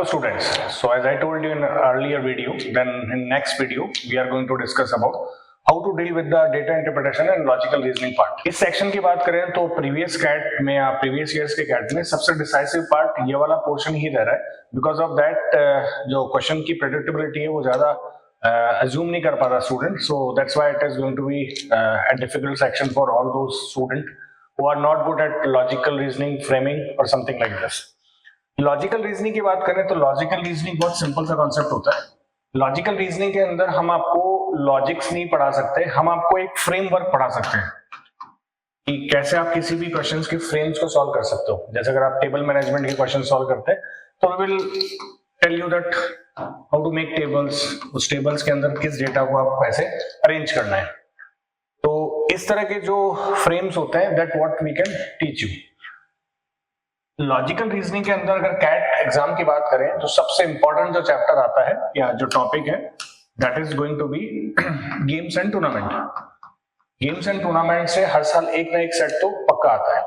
students, so as I told you in earlier video, then in next video we are going to discuss about how to deal with the data interpretation and logical reasoning part. इस section की बात करें तो previous cat में या previous years के cat में सबसे डिसाइसिव पार्ट ये वाला पोर्शन ही रह रहा है, बिकॉज ऑफ दैट जो क्वेश्चन की प्रेडिक्टेबिलिटी है वो ज्यादा assume नहीं कर पाता student, so that's why it is going to be a difficult section for all those students who are not good at logical reasoning, framing or something like this. Logical reasoning की बात करें तो logical reasoning बहुत simple सा concept होता है. Logical reasoning के अंदर हम आपको लॉजिक्स नहीं पढ़ा सकते, हम आपको एक फ्रेमवर्क पढ़ा सकते हैं कि कैसे आप किसी भी क्वेश्चंस के फ्रेम्स को सॉल्व कर सकते हो. जैसे अगर आप टेबल मैनेजमेंट के क्वेश्चन सॉल्व करते हैं तो we will tell you that how to make tables, उस टेबल्स के अंदर किस डेटा को आपको कैसे अरेंज करना है. तो इस तरह के जो फ्रेम्स होते हैं that what we can teach you. Logical reasoning के अंदर अगर कैट एग्जाम की बात करें तो सबसे इंपॉर्टेंट जो चैप्टर आता है या जो टॉपिक है that is going to be games and tournament. Games and tournament से हर साल एक ना एक सेट तो पक्का आता है.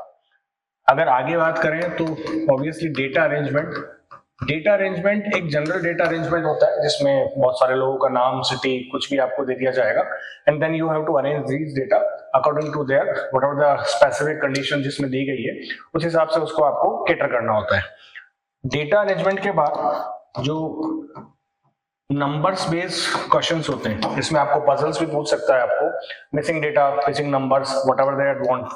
अगर आगे बात करें तो obviously data arrangement. Data arrangement एक जनरल डेटा अरेंजमेंट होता है जिसमें बहुत सारे लोगों का नाम, सिटी, कुछ भी आपको दे दिया जाएगा and then you have to arrange these data according to their whatever the specific condition जिसमें दी गई है उस हिसाब से उसको आपको कैटर करना होता है. डेटा अरेंजमेंट के बाद जो नंबर्स बेस्ड क्वेश्चंस होते हैं इसमें आपको पजल्स भी पूछ सकता है, आपको missing data, missing numbers, whatever they want.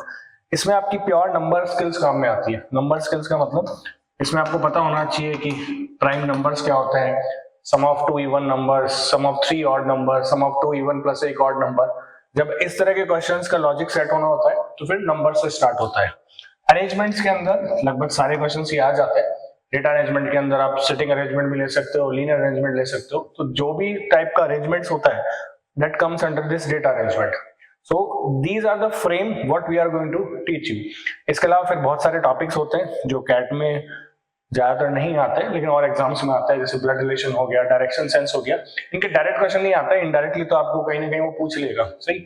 इसमें आपकी प्योर नंबर स्किल्स काम में आती है. नंबर स्किल्स का मतलब इसमें आपको पता होना चाहिए कि प्राइम नंबर्स क्या होते हैं, sum of two even numbers, sum of three odd number, sum of two even plus एक ऑड नंबर. जब इस तरह के क्वेश्चंस का लॉजिक सेट होना होता है तो फिर नंबर से स्टार्ट होता है. अरेंजमेंट्स के अंदर लगभग सारे क्वेश्चंस ही आ जाते हैं. डेटा अरेंजमेंट के अंदर आप सिटिंग अरेंजमेंट भी ले सकते हो, लीनियर अरेंजमेंट ले सकते हो. तो जो भी टाइप का अरेंजमेंट्स होता है that comes under this data arrangement. So these are the frame what we are going to teach you. इसके अलावा फिर बहुत सारे टॉपिक्स होते हैं जो कैट में ज्यादातर नहीं आते लेकिन और एग्जाम्स में आता है, जैसे ब्लड रिलेशन हो गया, डायरेक्शन सेंस हो गया. इनके डायरेक्ट क्वेश्चन नहीं आता है, इनडायरेक्टली तो आपको कहीं ना कहीं वो पूछ लेगा. सही.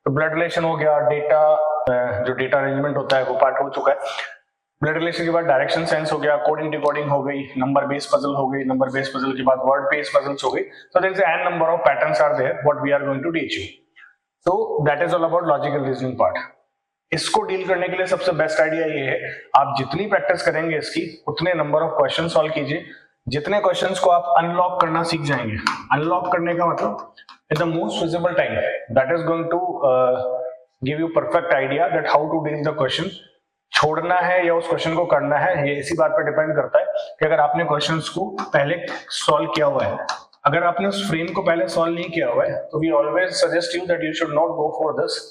तो ब्लड रिलेशन हो गया, डेटा जो डेटा अरेंजमेंट होता है वो पार्ट हो चुका है. ब्लड रिलेशन के बाद डायरेक्शन सेंस हो गया, कोडिंग डिकोडिंग हो गई, नंबर बेस्ड पजल हो गई, नंबर बेस्ड पजल के बाद वर्ड बेस्ड पजल्स हो गई. So there is an number of patterns are there what we are going to teach you. So that is all about logical reasoning part. इसको deal करने के लिए सबसे best idea ये है, आप जितनी प्रैक्टिस करेंगे इसकी उतने नंबर ऑफ क्वेश्चन सॉल्व कीजिए. जितने क्वेश्चंस को आप अनलॉक करना सीख जाएंगे, अनलॉक करने का मतलब in the most visible time, that is going to give you perfect idea that how to deal the question. छोड़ना है या उस क्वेश्चन को करना है, ये इसी बात पर डिपेंड करता है कि अगर आपने क्वेश्चंस को पहले सॉल्व किया हुआ है. अगर आपने उस फ्रेम को पहले सॉल्व नहीं किया हुआ है तो we always suggest you that you should not go for this.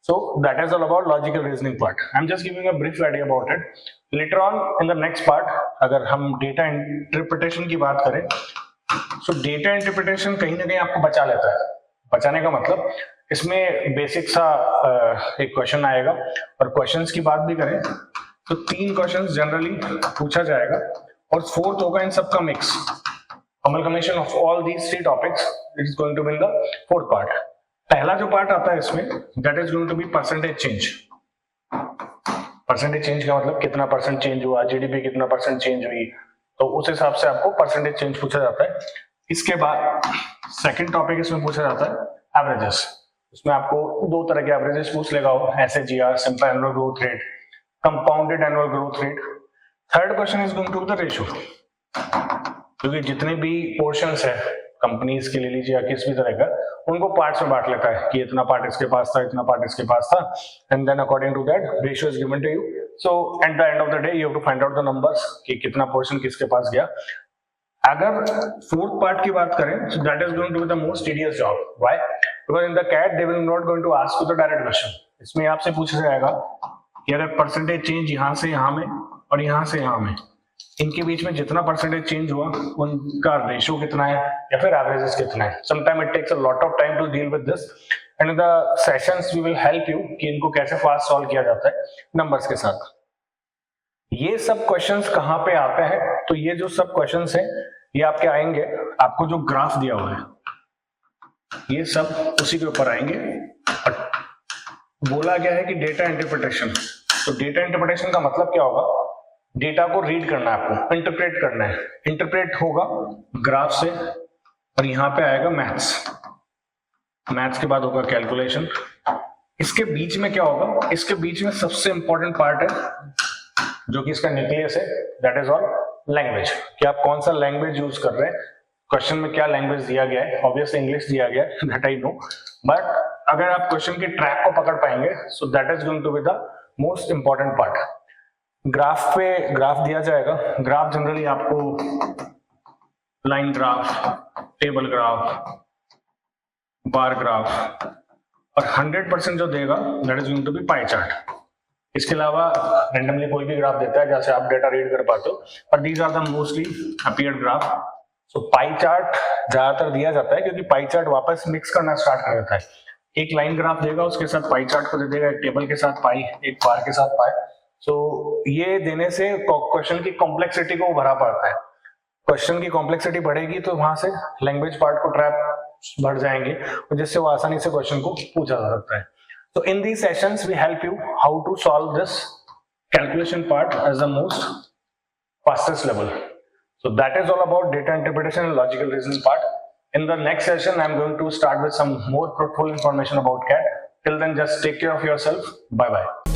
So that is all about logical reasoning part. I'm just giving a brief idea about it. Later on in the next part, अगर हम data interpretation की बात करें, so data interpretation कहीं ना कहीं आपको बचा लेता है. बचाने का मतलब इसमें बेसिक सा एक क्वेश्चन आएगा और क्वेश्चंस की बात भी करें तो 3 क्वेश्चंस जनरली पूछा जाएगा और 4th होगा इन सबका mix. Amalgamation of all these 3 topics is going to be in the 4th part. पहला जो पार्ट आता है इसमें that is going to be percentage change. Percentage change का मतलब कितना परसेंट चेंज हुआ, जीडीपी कितना परसेंट चेंज हुई, तो उस हिसाब से आपको परसेंटेज चेंज पूछा जाता है. इसके बाद सेकंड टॉपिक इसमें पूछा जाता है एवरेजेस. उसमें आपको 2 तरह के एवरेजेस पूछ लेगा, SAGR, simple annual growth rate, compounded annual growth rate. Third question is going to be the ratio, क्योंकि जितने भी पोर्शंस है कंपनीज के ले लीजिए या किस भी तरह का, उनको पार्ट्स में बांट लेता है कि इतना पार्ट इसके पास था, इतना पार्ट इसके पास था, and then according to that ratio is given to you. So at the end of the day you have to find out the numbers कि कितना पोर्शन किसके पास गया. अगर 4th पार्ट की बात करें so that is going to be the most tedious job. Why? Because in the CAT they will not going to ask you the direct question. इसमें आपसे पूछा जाएगा कि अगर परसेंटेज चेंज यहां से यहां में और यहां से यहां में, इनके बीच में जितना परसेंटेज चेंज हुआ उनका रेशियो कितना है या फिर एवरेजेस कितना है. Sometime it takes a lot of time to deal with this and in the sessions we will help you कि इनको कैसे फास्ट सॉल्व किया जाता है नंबर्स के साथ. ये सब क्वेश्चंस कहां पे आते हैं? तो ये जो सब क्वेश्चंस हैं ये आपके आएंगे, आपको जो ग्राफ दिया हुआ है ये सब उसी के ऊपर आएंगे. और बोला गया है कि डेटा इंटरप्रिटेशन. तो डेटा इंटरप्रिटेशन का मतलब क्या होगा? डेटा को रीड करना है, आपको इंटरप्रेट करना है। इंटरप्रेट होगा ग्राफ से और यहाँ पे आएगा मैथ्स, मैथ्स के बाद होगा कैलकुलेशन। इसके बीच में क्या होगा, इसके बीच में सबसे इंपॉर्टेंट पार्ट है जो कि इसका न्यूक्लियस है, दैट इज ऑल लैंग्वेज, कि आप कौन सा लैंग्वेज यूज कर रहे हैं। क्वेश्चन में क्या लैंग्वेज दिया गया है, ऑब्वियसली इंग्लिश दिया गया है, दैट आई नो, बट अगर आप क्वेश्चन के ट्रैक को पकड़ पाएंगे so that is going to be the most important part. Graph पे ग्राफ दिया जाएगा, ग्राफ जनरली आपको line graph, table graph, bar graph और 100% जो देगा that is going to be pie chart. इसके अलावा रेंडमली कोई भी ग्राफ देता है जैसे आप डेटा रीड कर पाते हो, पर these are the mostly appeared graph. So pie chart ज्यादातर दिया जाता है क्योंकि पाई चार्ट वापस मिक्स करना स्टार्ट कर देता है। एक लाइन ग्राफ देगा, उसके साथ पाई चार्ट को दे देगा, एक टेबल के साथ पाई, एक बार के साथ पाई। सो ये देने से क्वेश्चन की कॉम्प्लेक्सिटी को भरा पड़ता है। क्वेश्चन की कॉम्प्लेक्सिटी बढ़ेगी तो वहां से लैंग्वेज पार्ट को ट्रैप बढ़ जाएंगे और जिससे वो आसानी से क्वेश्चन को पूछा जा सकता है। So in these sessions we help you how to solve this calculation part as the most fastest level. So that is all about data interpretation and logical reasoning part. In the next session I am going to start with some more fruitful information about CAT. Till then just take care of yourself. Bye bye.